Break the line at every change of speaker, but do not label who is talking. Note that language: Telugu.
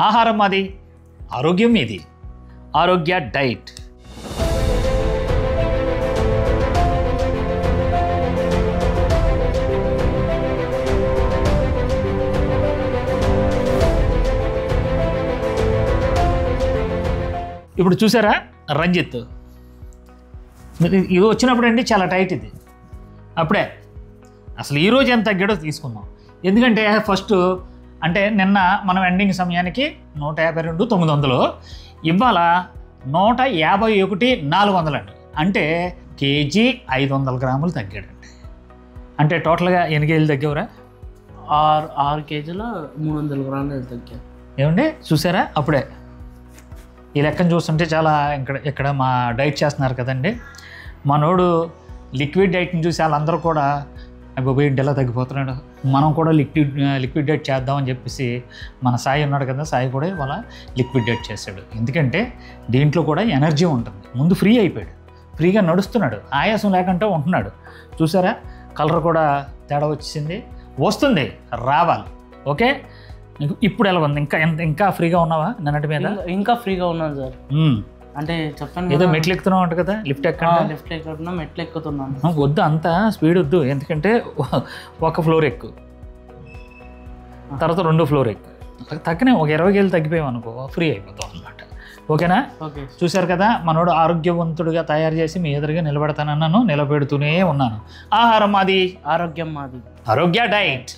ఆహారం మాది, ఆరోగ్యం మీది. ఆరోగ్య డైట్. ఇప్పుడు చూసారా రంజిత్, ఇది వచ్చినప్పుడు అండి చాలా టైట్ ఇది. అప్పుడే అసలు ఈరోజు ఎంత తగ్గాడో తీసుకుందాం. ఎందుకంటే ఫస్ట్ అంటే నిన్న మనం ఎండింగ్ సమయానికి 152,900, ఇవాళ 151,400 అండి. అంటే కేజీ 500 గ్రాములు తగ్గాడండి. అంటే టోటల్గా ఎన్ని కేజీలు తగ్గావురా?
6 కేజీల 300 గ్రాములు తగ్గా.
ఏమండి చూసారా? అప్పుడే ఈ లెక్కను చూస్తుంటే చాలా ఇక్కడ మా డైట్ చేస్తున్నారు కదండి, మనోడు లిక్విడ్ డైట్ని చూసి వాళ్ళందరూ కూడా అబ్బాయి ఎలా తగ్గిపోతున్నాడు, మనం కూడా లిక్విడ్ డైట్ చేద్దామని చెప్పేసి మన సాయి ఉన్నాడు కదా, సాయి కూడా ఇవాళ లిక్విడ్ డైట్ చేశాడు. ఎందుకంటే దీంట్లో కూడా ఎనర్జీ ఉంటుంది. ముందు ఫ్రీ అయిపోయాడు, ఫ్రీగా నడుస్తున్నాడు, ఆయాసం లేకుండా ఉంటున్నాడు. చూసారా కలర్ కూడా తేడా వచ్చింది, వస్తుంది, రావాలి. ఓకే, ఇప్పుడు ఎలా ఉంది? ఇంకా ఫ్రీగా ఉన్నావా? నిన్నటి మీద
ఇంకా ఫ్రీగా ఉన్నాను సార్. అంటే చెప్పండి,
ఏదో మెట్లు ఎక్కుతున్నావు అంట కదా, లిఫ్ట్
ఎక్కుతున్నా, మెట్లు ఎక్కుతున్నాను.
వద్దు, అంత స్పీడ్ వద్దు. ఎందుకంటే ఒక ఫ్లోర్ ఎక్కు, తర్వాత 2వ ఫ్లోర్ ఎక్కు, తగ్గనే ఒక 20 కేజీలు తగ్గిపోయావు అనుకో, ఫ్రీ అయిపోతావు అనమాట. ఓకేనా? చూశారు కదా, మనోడు ఆరోగ్యవంతుడిగా తయారు చేసి మీ ఎదురుగా నిలబెడతానన్నాను, నిలబెడుతూనే ఉన్నాను. ఆహారం మాది,
ఆరోగ్యం మాది.
ఆరోగ్య డైట్.